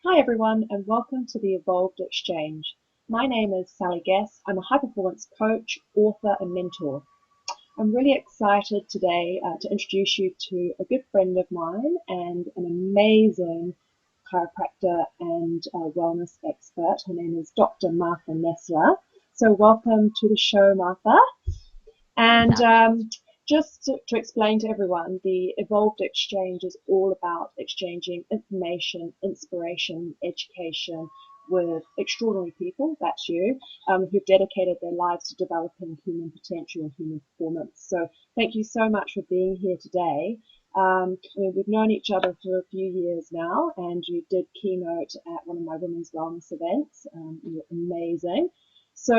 Hi everyone and welcome to the Evolved Exchange. My name is Sally Guess. I'm a high performance coach, author and mentor. I'm really excited today to introduce you to a good friend of mine and an amazing chiropractor and wellness expert. Her name is Dr. Martha Nessler. So welcome to the show, Martha. And just to explain to everyone, the Evolved Exchange is all about exchanging information, inspiration, education with extraordinary people, that's you, who've dedicated their lives to developing human potential and human performance. So thank you so much for being here today. We've known each other for a few years now, and you did keynote at one of my women's wellness events. You're amazing. So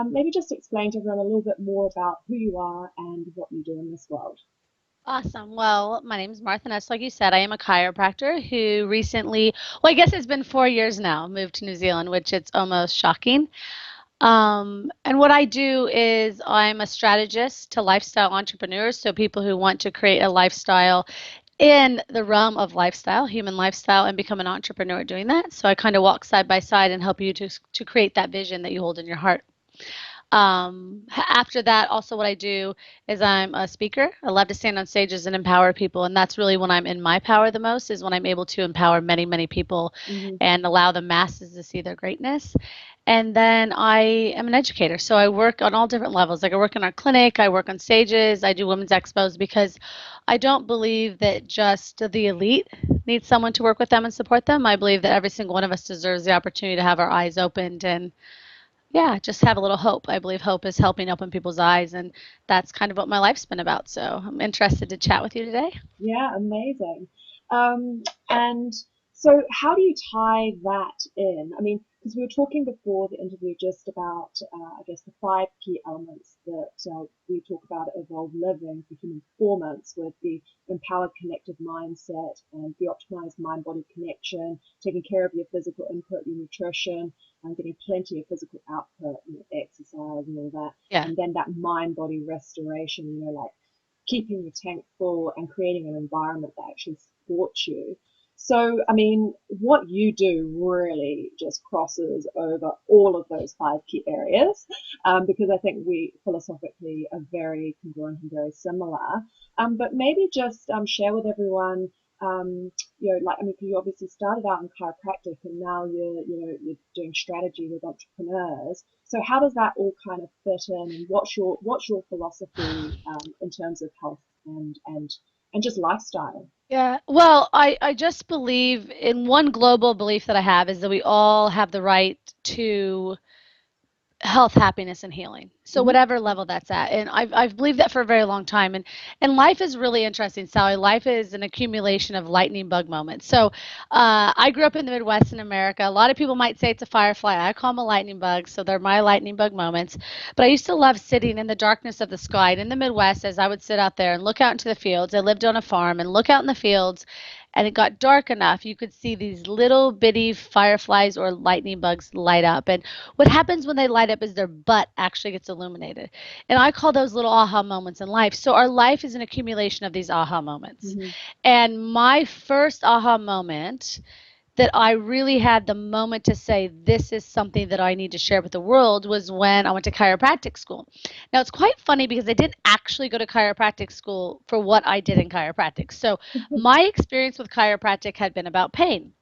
maybe just explain to everyone a little bit more about who you are and what you do in this world. Awesome. Well, my name is Martha Ness. Like you said, I am a chiropractor who recently, well, I guess it's been 4 years now, moved to New Zealand, which it's almost shocking. And what I do is I'm a strategist to lifestyle entrepreneurs, so people who want to create a lifestyle in the realm of lifestyle, human lifestyle, and become an entrepreneur doing that. So I kind of walk side by side and help you to create that vision that you hold in your heart. After that, also what I do is I'm a speaker. I love to stand on stages and empower people, and that's really when I'm in my power the most, is when I'm able to empower many, many people Mm-hmm. and allow the masses to see their greatness. And then I am an educator, so I work on all different levels. Like I work in our clinic, I work on stages, I do women's expos because I don't believe that just the elite needs someone to work with them and support them. I believe that every single one of us deserves the opportunity to have our eyes opened and yeah, just have a little hope. I believe hope is helping open people's eyes, and that's kind of what my life's been about. So I'm interested to chat with you today. Yeah, amazing. And so, how do you tie that in? I mean, because we were talking before the interview just about, I guess, the five key elements that we talk about at Evolve Living for human performance, with the empowered connected mindset and the optimized mind-body connection, taking care of your physical input, your nutrition, and getting plenty of physical output, exercise and all that, Yeah. and then that mind-body restoration, like keeping your tank full and creating an environment that actually supports you. So, I mean, what you do really just crosses over all of those five key areas, because I think we philosophically are very congruent and very similar. But maybe just share with everyone, like, I mean, 'cause you obviously started out in chiropractic and now you're doing strategy with entrepreneurs. So how does that all kind of fit in, and what's your philosophy in terms of health and just lifestyle? Yeah. Well, I just believe in one global belief that I have is that we all have the right to health, happiness, and healing. So Hmm. whatever level that's at, and I've believed that for a very long time. And life is really interesting, Sally. Life is an accumulation of lightning bug moments. So I grew up in the Midwest in America. A lot of people might say it's a firefly. I call them a lightning bug. So they're my lightning bug moments. But I used to love sitting in the darkness of the sky. And in the Midwest, as I would sit out there and look out into the fields, I lived on a farm and look out in the fields and it got dark enough, you could see these little bitty fireflies or lightning bugs light up. And what happens when they light up is their butt actually gets illuminated. And I call those little aha moments in life. So our life is an accumulation of these aha moments. Hmm. And my first aha moment that I really had the moment to say, this is something that I need to share with the world was when I went to chiropractic school. Now, it's quite funny because I didn't actually go to chiropractic school for what I did in chiropractic. So, my experience with chiropractic had been about pain,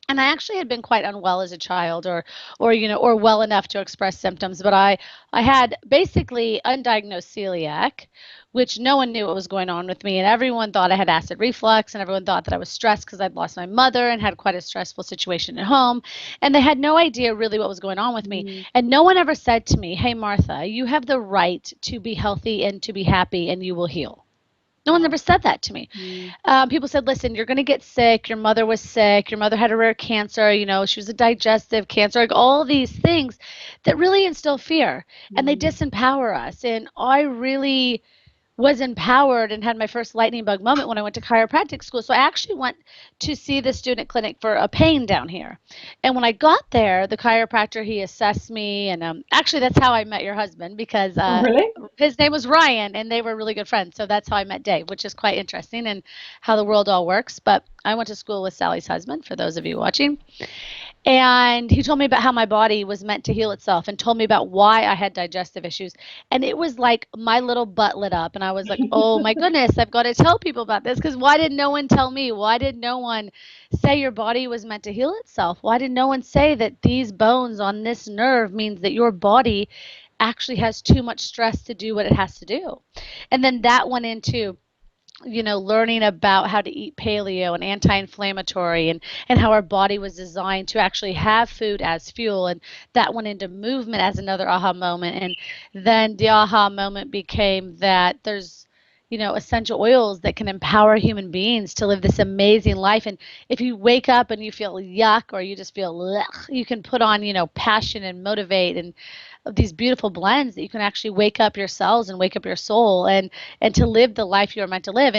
and I actually had been quite unwell as a child, or well enough to express symptoms, but I had basically undiagnosed celiac, which no one knew what was going on with me, and everyone thought I had acid reflux, and everyone thought that I was stressed because I'd lost my mother and had quite a stressful situation at home, and they had no idea really what was going on with me, Hmm. and no one ever said to me, "Hey Martha, you have the right to be healthy and to be happy, and you will heal." No one ever Wow. said that to me. Mm. People said, listen, you're going to get sick. Your mother was sick. Your mother had a rare cancer. She was a digestive cancer, like all these things that really instill fear and they Mm. disempower us. And I really was empowered and had my first lightning bug moment when I went to chiropractic school. So I actually went to see the student clinic for a pain down here. And when I got there, the chiropractor, he assessed me. And actually, that's how I met your husband because Oh, really? his name was Ryan and they were really good friends. So that's how I met Dave, which is quite interesting and how the world all works. But I went to school with Sally's husband, for those of you watching. And he told me about how my body was meant to heal itself and told me about why I had digestive issues. And it was like my little butt lit up. And I was like, oh my goodness, I've got to tell people about this because why did no one tell me? Why did no one say your body was meant to heal itself? Why did no one say that these bones on this nerve means that your body actually has too much stress to do what it has to do? And then that went into learning about how to eat paleo and anti-inflammatory and how our body was designed to actually have food as fuel. And that went into movement as another aha moment. And then the aha moment became that there's essential oils that can empower human beings to live this amazing life. And if you wake up and you feel yuck or you just feel ugh, you can put on passion and motivate and these beautiful blends that you can actually wake up your cells and wake up your soul and to live the life you're meant to live.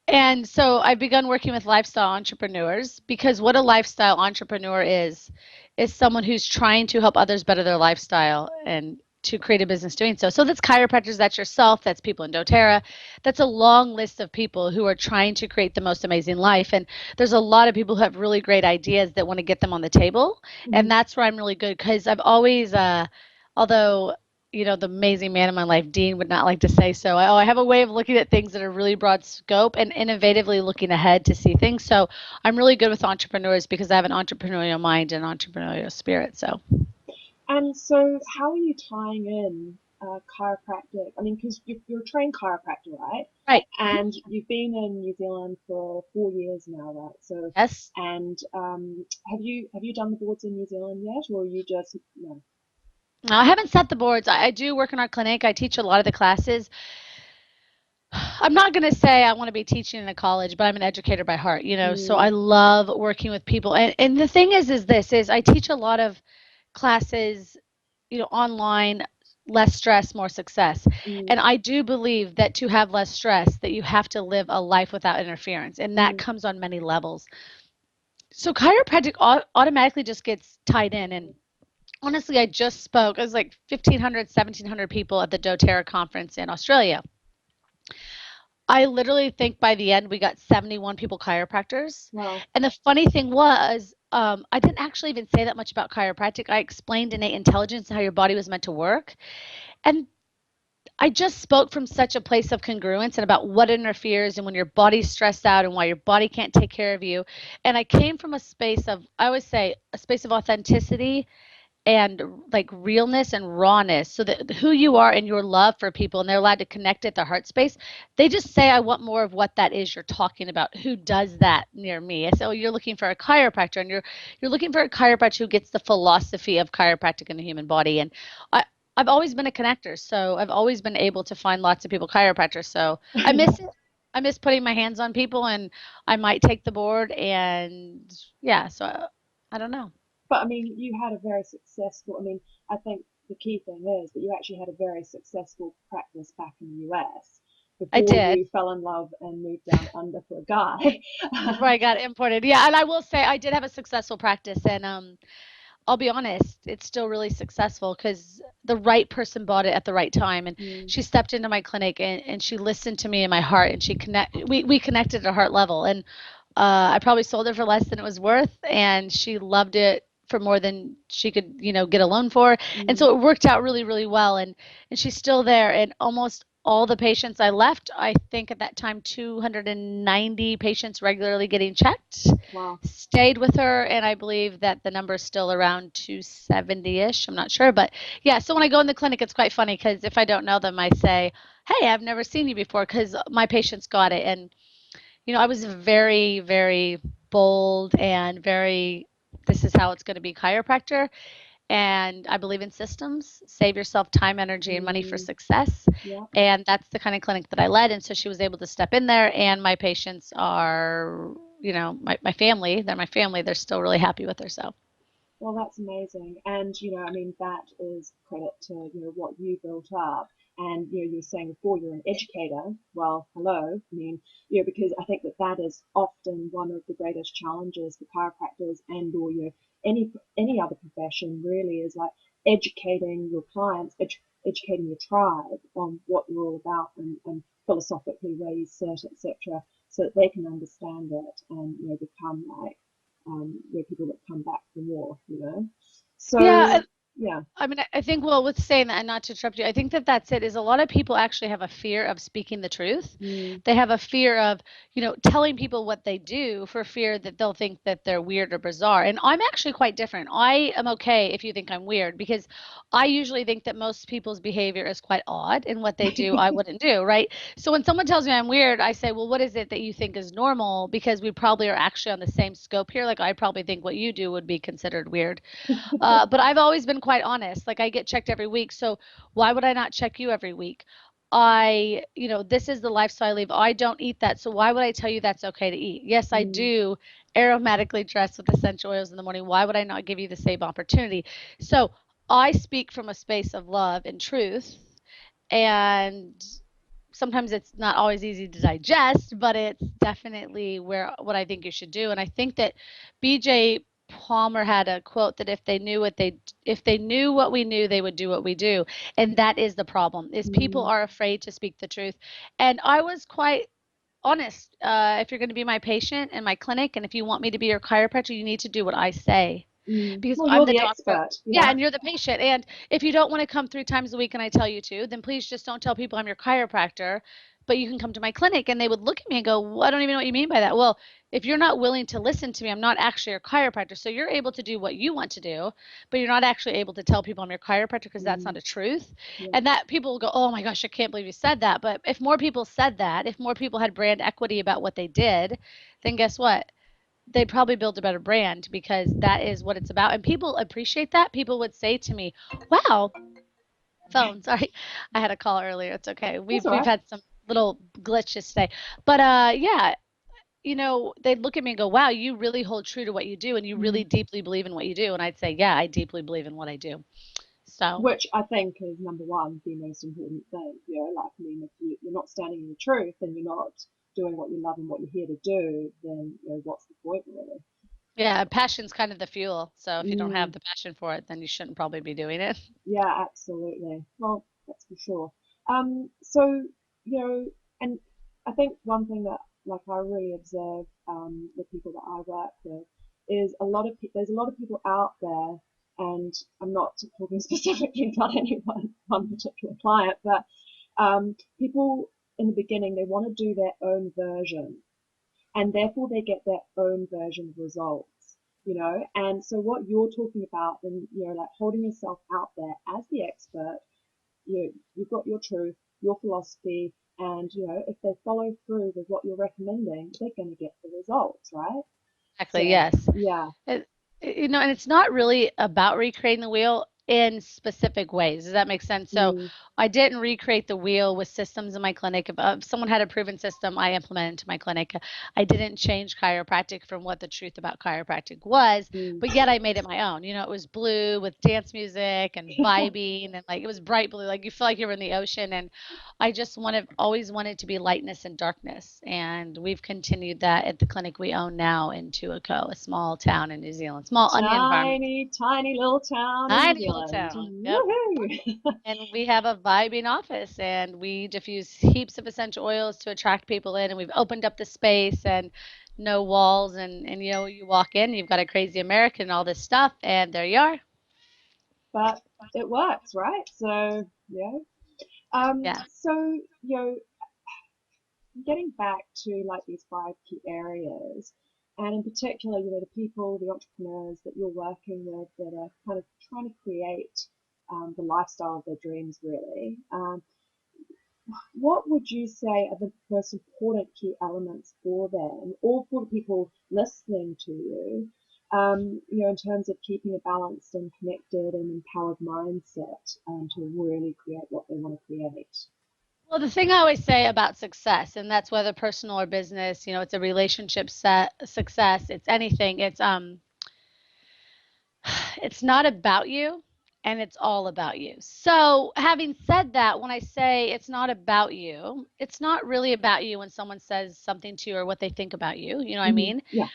And so I've begun working with lifestyle entrepreneurs because what a lifestyle entrepreneur is someone who's trying to help others better their lifestyle and to create a business doing so. So that's chiropractors, that's yourself, that's people in doTERRA. That's a long list of people who are trying to create the most amazing life. And there's a lot of people who have really great ideas that want to get them on the table. And Mhm. that's where I'm really good because I've always, although the amazing man in my life, Dean, would not like to say so. I have a way of looking at things that are really broad scope and innovatively looking ahead to see things. So I'm really good with entrepreneurs because I have an entrepreneurial mind and entrepreneurial spirit. So And so, how are you tying in chiropractic? I mean, because you're a trained chiropractor, right? right. And you've been in New Zealand for 4 years now, right? So, Yes. and have you done the boards in New Zealand yet, or you just no? I haven't set the boards. I do work in our clinic. I teach a lot of the classes. I'm not going to say I want to be teaching in a college, but I'm an educator by heart, so I Mm, love working with people. And the thing is I teach a lot of classes, online, less stress, more success. mm, And I do believe that to have less stress, that you have to live a life without interference, and that mm. comes on many levels. So chiropractic automatically just gets tied in. And honestly, I just spoke. It was like 1,500, 1,700 people at the doTERRA conference in Australia. I literally think by the end we got 71 people chiropractors. Wow. And the funny thing was, I didn't actually even say that much about chiropractic. I explained innate intelligence and how your body was meant to work. And I just spoke from such a place of congruence and about what interferes and when your body's stressed out and why your body can't take care of you. And I came from a space of, I always say, a space of authenticity and like realness and rawness so that who you are and your love for people and they're allowed to connect at their heart space. They just say I want more of what that is you're talking about. Who does that near me? I say, oh, you're looking for a chiropractor and you're looking for a chiropractor who gets the philosophy of chiropractic in the human body. And I I've always been a connector, so I've always been able to find lots of people chiropractors. So I miss it. I miss putting my hands on people, and I might take the board. And yeah, so I don't know. But I mean, you had a very successful. I mean, I think the key thing is that you actually had a very successful practice back in the US I before did. you fell in love and moved down under for a guy. Before I got imported. Yeah, and I will say I did have a successful practice and I'll be honest, it's still really successful because the right person bought it at the right time and Mm, she stepped into my clinic and she listened to me in my heart and we connected at a heart level and I probably sold it for less than it was worth and she loved it for more than she could, get a loan for. And mm, so it worked out really, really well and she's still there and almost all the patients I left, I think at that time 290 patients regularly getting checked wow. stayed with her and I believe that the number is still around 270ish. I'm not sure, but yeah, so when I go in the clinic it's quite funny because if I don't know them I say, hey, I've never seen you before because my patients got it. And I was very, very bold and very, this is how it's going to be chiropractor. And I believe in systems, save yourself time, energy, and money for Mm, success. yeah. And that's the kind of clinic that I led. And so she was able to step in there. And my patients are, my family, they're my family. They're still really happy with her. So Well, that's amazing. And, I mean, that is credit to, what you built up. And you're saying before you're an educator. Well, hello. I mean, because I think that that is often one of the greatest challenges for chiropractors and or any other profession really is like educating your clients, educating your tribe on what you're all about and philosophically where you sit, etc., so that they can understand it and become like people that come back for more. Yeah, So yeah. I mean, I think, well, with saying that, and not to interrupt you, I think that that's it, is a lot of people actually have a fear of speaking the truth. Mm, They have a fear of, telling people what they do for fear that they'll think that they're weird or bizarre. And I'm actually quite different. I am okay if you think I'm weird because I usually think that most people's behavior is quite odd and what they do, I wouldn't do, right? So when someone tells me I'm weird, I say, well, what is it that you think is normal? Because we probably are actually on the same scope here. Like, I probably think what you do would be considered weird. But I've always been quite honest. Like, I get checked every week, so why would I not check you every week? This is the lifestyle I live. I don't eat that, so why would I tell you that's okay to eat? Yes, I mm, do aromatically dress with essential oils in the morning. Why would I not give you the same opportunity? So I speak from a space of love and truth, and sometimes it's not always easy to digest, but it's definitely where what I think you should do. And I think that BJ Palmer had a quote that if they knew what we knew, they would do what we do. And that is the problem. Is people mm, are afraid to speak the truth. And I was quite honest. If you're going to be my patient in my clinic and if you want me to be your chiropractor, you need to do what I say mm. because Well, I'm you're the the doctor. expert. Yeah, Yeah. and you're the patient. And if you don't want to come 3 times a week and I tell you to, then please just don't tell people I'm your chiropractor, but you can come to my clinic. And they would look at me and go, well, I don't even know what you mean by that. Well, if you're not willing to listen to me, I'm not actually your chiropractor. So you're able to do what you want to do, but you're not actually able to tell people I'm your chiropractor because that's not Mm, a truth. yeah. And that people will go, oh my gosh, I can't believe you said that. But if more people said that, if more people had brand equity about what they did, then guess what? They'd probably build a better brand because that is what it's about. And people appreciate that. People would say to me, wow, phone, sorry. I had a call earlier. It's okay. That's We've all we've right. had some little glitches today. But yeah, they'd look at me and go, wow, you really hold true to what you do and you Mm. really deeply believe in what you do. And I'd say, yeah, I deeply believe in what I do. So Which I think is number one, the most important thing. Like, I mean, if you're not standing in the truth and you're not doing what you love and what you're here to do, then what's the point really? yeah, passion's kind of the fuel. So if you don't have Mm, the passion for it, then you shouldn't probably be doing it. yeah, absolutely. Well, that's for sure. So you know, and I think one thing that like I really observe the people that I work with is there's a lot of people out there, and I'm not talking specifically about one particular client, but people in the beginning they want to do their own version and therefore they get their own version of results. And so what you're talking about and like holding yourself out there as the expert, you've got your truth, your philosophy, and if they follow through with what you're recommending, they're going to get the results, right? Exactly, So yes. yeah. It, and it's not really about recreating the wheel in specific ways. Does that make sense? So Mm, I didn't recreate the wheel with systems in my clinic. If someone had a proven system, I implemented into my clinic. I didn't change chiropractic from what the truth about chiropractic was, mm. but yet I made it my own. It was blue with dance music and vibing and like it was bright blue, like you feel like you were in the ocean. And I just always wanted to be lightness and darkness. And we've continued that at the clinic we own now in Tuaco, a small town in New Zealand, small onion farm, Tiny, tiny little town in New tiny little Zealand. town. Yep. Woohoo! And we have a vibing office and we diffuse heaps of essential oils to attract people in. And we've opened up the space and no walls. And you walk in, you've got a crazy American and all this stuff. And there you are. But it works, right? So yeah. Yeah. So getting back to like these five key areas, and in particular, the people, the entrepreneurs that you're working with that are kind of trying to create the lifestyle of their dreams, really. What would you say are the most important key elements for them, or for the people listening to you? In terms of keeping a balanced and connected and empowered mindset to really create what they want to create. Well, the thing I always say about success, and that's whether personal or business, it's a relationship success, it's anything. It's not about you and it's all about you. So, having said that, when I say it's not about you, it's not really about you when someone says something to you or what they think about you. You know what I Hmm. mean? Yeah.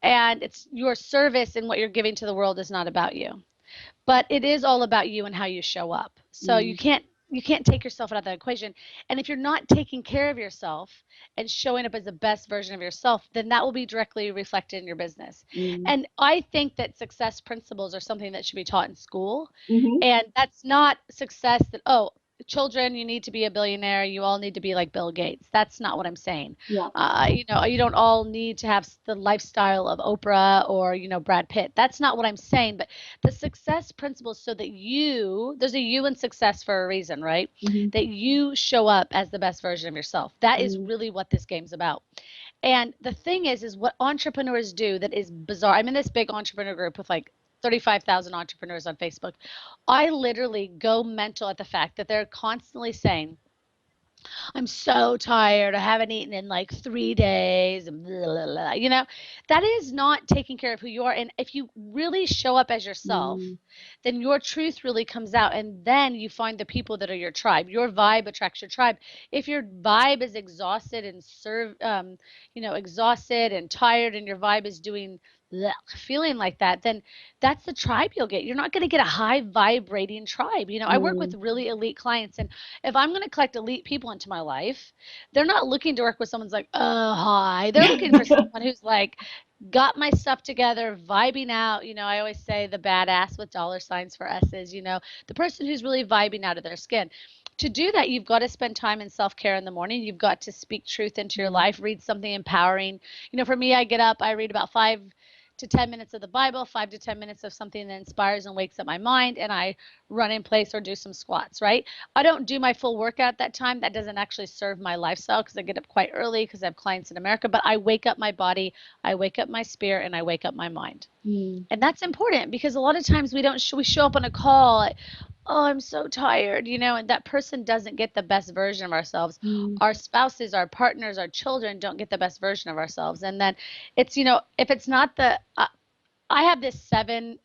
And it's your service and what you're giving to the world is not about you, but it is all about you and how you show up. So Mm, you can't take yourself out of that equation. And if you're not taking care of yourself and showing up as the best version of yourself, then that will be directly reflected in your business. mm, And I think that success principles are something that should be taught in school. hmm. And that's not success that, oh, children, you need to be a billionaire. You all need to be like Bill Gates. That's not what I'm saying. Yeah. You know, you don't all need to have the lifestyle of Oprah or, you know, Brad Pitt. That's not what I'm saying. But the success principles so that there's a you in success for a reason, right? Hmm. That you show up as the best version of yourself. That is Mm, really what this game's about. And the thing is what entrepreneurs do that is bizarre. I'm in this big entrepreneur group with like 35,000 entrepreneurs on Facebook. I literally go mental at the fact that they're constantly saying, I'm so tired. I haven't eaten in like 3 days. And blah, blah, blah. You know, that is not taking care of who you are. And if you really show up as yourself, mm, then your truth really comes out. And then you find the people that are your tribe. Your vibe attracts your tribe. If your vibe is exhausted and you know, exhausted and tired, and your vibe is doing bleh, feeling like that, then that's the tribe you'll get. You're not going to get a high vibrating tribe. You know, I work with mm. really elite clients, and if I'm going to collect elite people into my life, they're not looking to work with someone's like, oh, hi. They're looking for someone who's like, got my stuff together, vibing out. You know, I always say the badass with dollar signs for S's, you know, the person who's really vibing out of their skin. To do that, you've got to spend time in self care in the morning. You've got to speak truth into your Mm, life, read something empowering. You know, for me, I get up, I read about 5 to 10 minutes of the Bible, 5 to 10 minutes of something that inspires and wakes up my mind, and I run in place or do some squats, right? I don't do my full workout at that time. That doesn't actually serve my lifestyle because I get up quite early because I have clients in America, but I wake up my body, I wake up my spirit, and I wake up my mind. mm, And that's important because a lot of times we show up on a call like, oh, I'm so tired, you know, and that person doesn't get the best version of ourselves. mm, Our spouses, our partners, our children don't get the best version of ourselves. And then it's, you know, if it's not I have this seven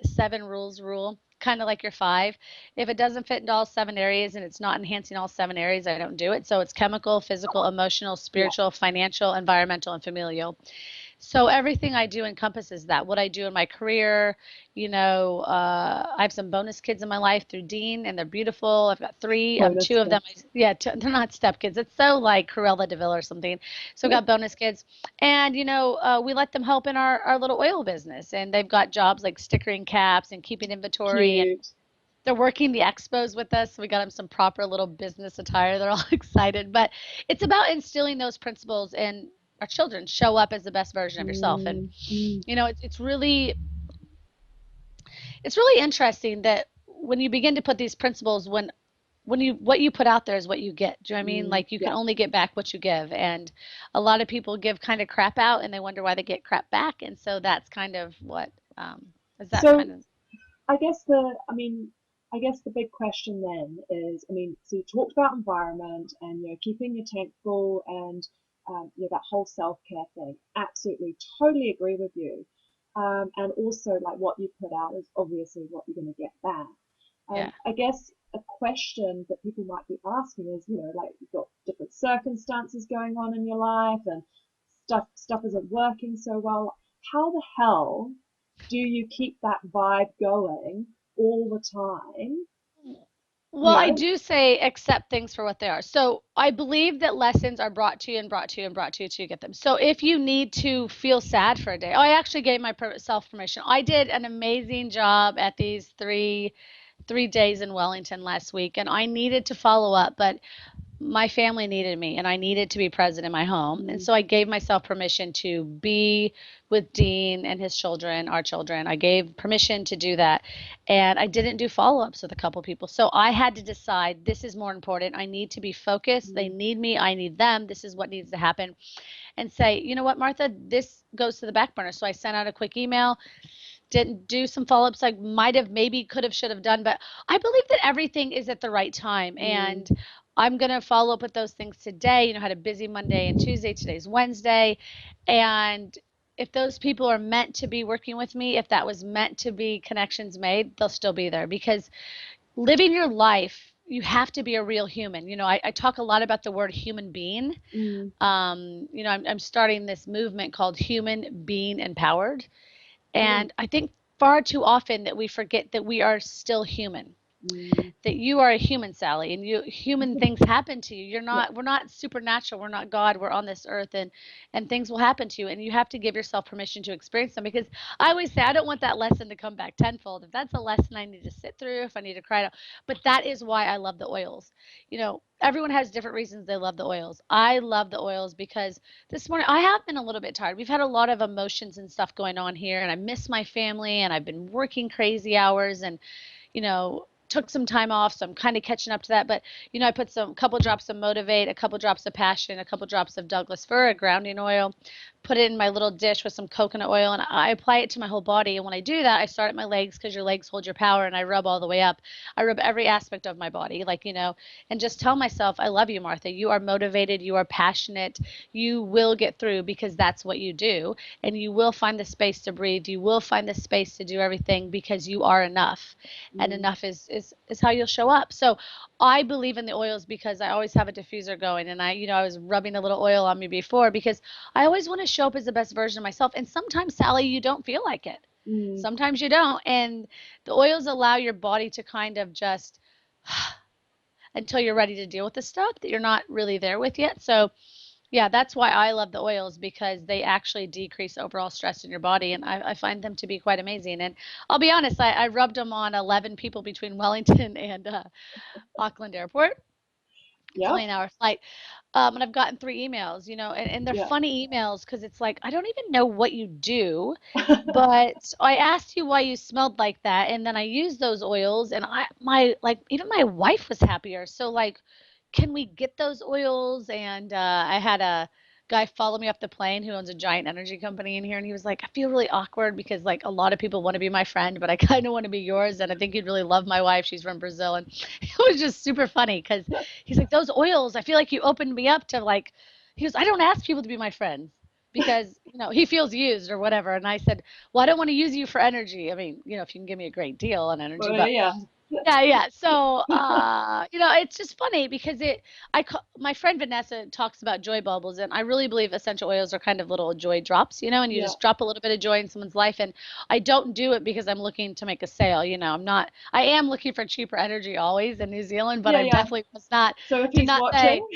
rules rule, kind of like your five. If it doesn't fit into all 7 areas and it's not enhancing all 7 areas, I don't do it. So it's chemical, physical, emotional, yeah. spiritual, financial, environmental, and familial. So everything I do encompasses that. What I do in my career, you know, I have some bonus kids in my life through Dean, and they're beautiful. I've got three. Bonus Two of them, kids. yeah, they're not step kids. It's so like Cruella de Vil or something. So I've got bonus kids, and you know, we let them help in our little oil business, and they've got jobs like stickering caps and keeping inventory, and Cute. they're working the expos with us. So we got them some proper little business attire. They're all excited. But it's about instilling those principles in our children. Show up as the best version of yourself. And Mm, mm, you know, it's really interesting that when you begin to put these principles when you what you put out there is what you get. Do you know what I mean? mm, Like you can yeah. only get back what you give. And a lot of people give kind of crap out and they wonder why they get crap back. And so that's kind of what is that So kind of I guess I guess the big question then is, so you talked about environment and keeping your tank full and that whole self-care thing. Absolutely, totally agree with you. And also, like what you put out is obviously what you're going to get back. yeah. I guess a question that people might be asking is, like you've got different circumstances going on in your life and stuff isn't working so well. How the hell do you keep that vibe going all the time? Well, You I know? do say accept things for what they are. So I believe that lessons are brought to you and brought to you and brought to you to get them. So if you need to feel sad for a day, I actually gave myself permission. I did an amazing job at these three days in Wellington last week, and I needed to follow up, but my family needed me and I needed to be present in my home. And Mm, so I gave myself permission to be with Dean and his children, our children. I gave permission to do that. And I didn't do follow ups with a couple people. So I had to decide this is more important. I need to be focused. They mm, need me. I need them. This is what needs to happen. And say, you know what, Martha, this goes to the back burner. So I sent out a quick email, didn't do some follow-ups I might have, maybe could have, should have done, but I believe that everything is at the right time. mm, And I'm going to follow up with those things today. You know, had a busy Monday and Tuesday. Today's Wednesday. And if those people are meant to be working with me, if that was meant to be connections made, they'll still be there because living your life, you have to be a real human. I talk a lot about the word human being. Mm, I'm starting this movement called Human Being Empowered. brilliant. And I think far too often that we forget that we are still human, Mm, that you are a human, Sally, and human things happen to you. yeah. We're not supernatural, we're not God, we're on this earth, and things will happen to you, and you have to give yourself permission to experience them. Because I always say I don't want that lesson to come back tenfold. If that's a lesson I need to sit through, if I need to cry it out. But that is why I love the oils. Everyone has different reasons they love the oils. I love the oils because this morning I have been a little bit tired. We've had a lot of emotions and stuff going on here, and I miss my family, and I've been working crazy hours, and took some time off, so I'm kind of catching up to that. But I put some couple drops of Motivate, a couple drops of Passion, a couple drops of Douglas Fir, a grounding oil, put it in my little dish with some coconut oil, and I apply it to my whole body. And when I do that, I start at my legs because your legs hold your power, and I rub all the way up. I rub every aspect of my body, and just tell myself, I love you, Martha. You are motivated, you are passionate, you will get through because that's what you do, and you will find the space to breathe. You will find the space to do everything because you are enough, and Mm, enough is how you'll show up. So I believe in the oils because I always have a diffuser going, and I was rubbing a little oil on me before because I always want to show up as the best version of myself. And sometimes, Sally, you don't feel like it. mm, Sometimes you don't. And the oils allow your body to kind of just until you're ready to deal with the stuff that you're not really there with yet. So, yeah, that's why I love the oils because they actually decrease overall stress in your body. And I find them to be quite amazing. And I'll be honest, I rubbed them on 11 people between Wellington and Auckland Airport. It's yeah. only an hour flight. And I've gotten 3 emails, and they're Yeah. funny emails because it's like, I don't even know what you do, but I asked you why you smelled like that, and then I used those oils, and even my wife was happier. So, like, can we get those oils? And I had a guy follow me off the plane who owns a giant energy company in here, and he was like, I feel really awkward because, like, a lot of people want to be my friend, but I kind of want to be yours, and I think you'd really love my wife. She's from Brazil, and it was just super funny because he's like, those oils, I feel like you opened me up to like, he goes, I don't ask people to be my friends because, he feels used or whatever. And I said, well, I don't want to use you for energy. I mean, if you can give me a great deal on energy, Well, but yeah. yeah, yeah. So, it's just funny because my friend Vanessa talks about joy bubbles, and I really believe essential oils are kind of little joy drops, and you Yeah. just drop a little bit of joy in someone's life. And I don't do it because I'm looking to make a sale. I am looking for cheaper energy always in New Zealand, but Yeah, I yeah. definitely was not, So if did he's not say, watching,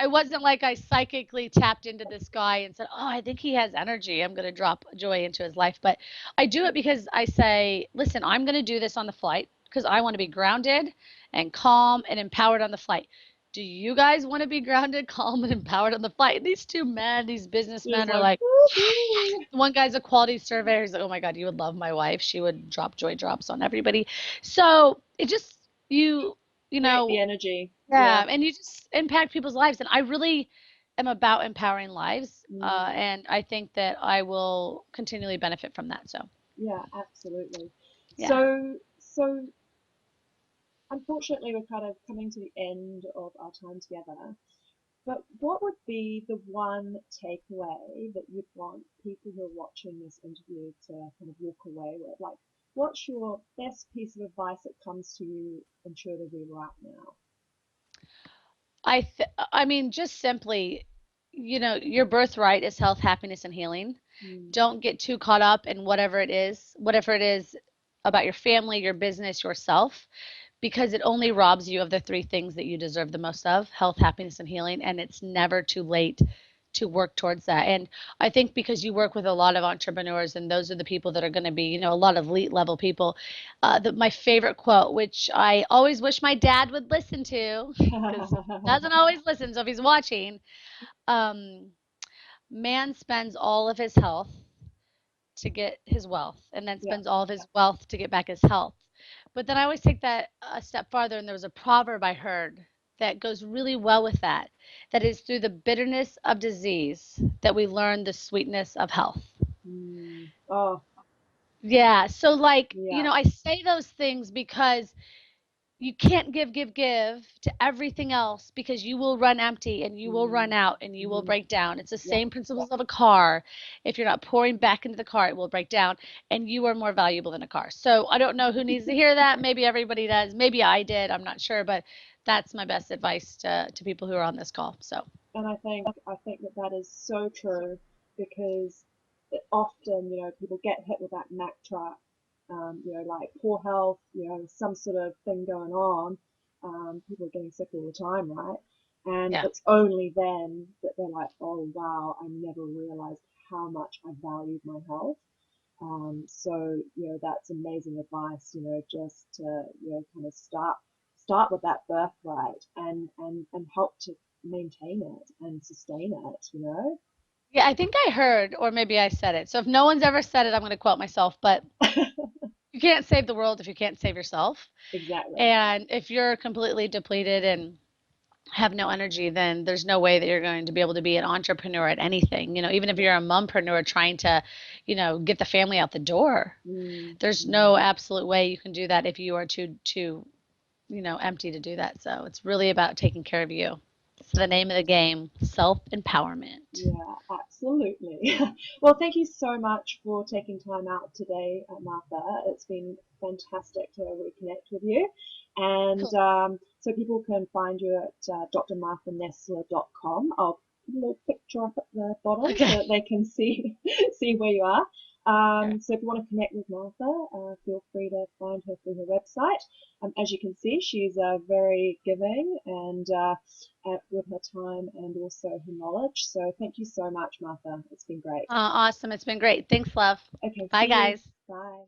it wasn't like I psychically tapped into this guy and said, "Oh, I think he has energy. I'm going to drop joy into his life." But I do it because I say, "Listen, I'm going to do this on the flight because I want to be grounded and calm and empowered on the flight." Do you guys want to be grounded, calm, and empowered on the flight? And these two men, these you're just businessmen, are like, like, woohoo, one guy's a quality surveyor. He's like, "Oh my God, you would love my wife. She would drop joy drops on everybody." So it just you create the know, energy. Yeah. yeah, and you just impact people's lives, and I really am about empowering lives, Mm, and I think that I will continually benefit from that. So, yeah, absolutely. yeah. So unfortunately, we're kind of coming to the end of our time together. But what would be the one takeaway that you'd want people who are watching this interview to kind of walk away with? Like, what's your best piece of advice that comes to you intuitively right now? I mean, just simply, your birthright is health, happiness, and healing. Mm, Don't get too caught up in whatever it is about your family, your business, yourself, because it only robs you of the three things that you deserve the most of: health, happiness, and healing. And it's never too late to work towards that. And I think because you work with a lot of entrepreneurs, and those are the people that are going to be, a lot of elite level people. My favorite quote, which I always wish my dad would listen to, because he doesn't always listen. So if he's watching, um, man spends all of his health to get his wealth, and then yeah. spends all of his wealth to get back his health. But then I always take that a step farther, and there was a proverb I heard that goes really well with that. That is through the bitterness of disease that we learn the sweetness of health. Mm, oh, Yeah. So, like, yeah. I say those things because you can't give to everything else because you will run empty and you will run Mm. out and you will Mm-hmm. break down. It's the Yep. same principles of a car. If you're not pouring back into the car, it will break down, and you are more valuable than a car. So I don't know who needs to hear that. Maybe everybody does. Maybe I did. I'm not sure, but that's my best advice to people who are on this call. So, And I think that that is so true because often, people get hit with that Mac trap, like poor health, some sort of thing going on. People are getting sick all the time, right? And yeah. it's only then that they're like, oh wow, I never realized how much I valued my health. So, that's amazing advice, just to, kind of start with that birthright and help to maintain it and sustain it. Yeah, I think I heard, or maybe I said it. So if no one's ever said it, I'm going to quote myself, but you can't save the world if you can't save yourself. Exactly. And if you're completely depleted and have no energy, then there's no way that you're going to be able to be an entrepreneur at anything. Even if Yeah. you're a mompreneur trying to, get the family out the door, Mm, there's mm. no absolute way you can do that if you are too, empty to do that. So it's really about taking care of you. It's the name of the game, self-empowerment. Yeah, absolutely. Well, thank you so much for taking time out today, Martha. It's been fantastic to reconnect with you. And Cool. so people can find you at drmarthanessler.com. I'll put a little picture up at the bottom so Okay. that they can see see where you are. Sure. So if you want to connect with Martha, feel free to find her through her website. As you can see, she's very giving and with her time and also her knowledge. So thank you so much, Martha. It's been great. Awesome. It's been great. Thanks, love. Okay, Bye, see you. guys. Bye.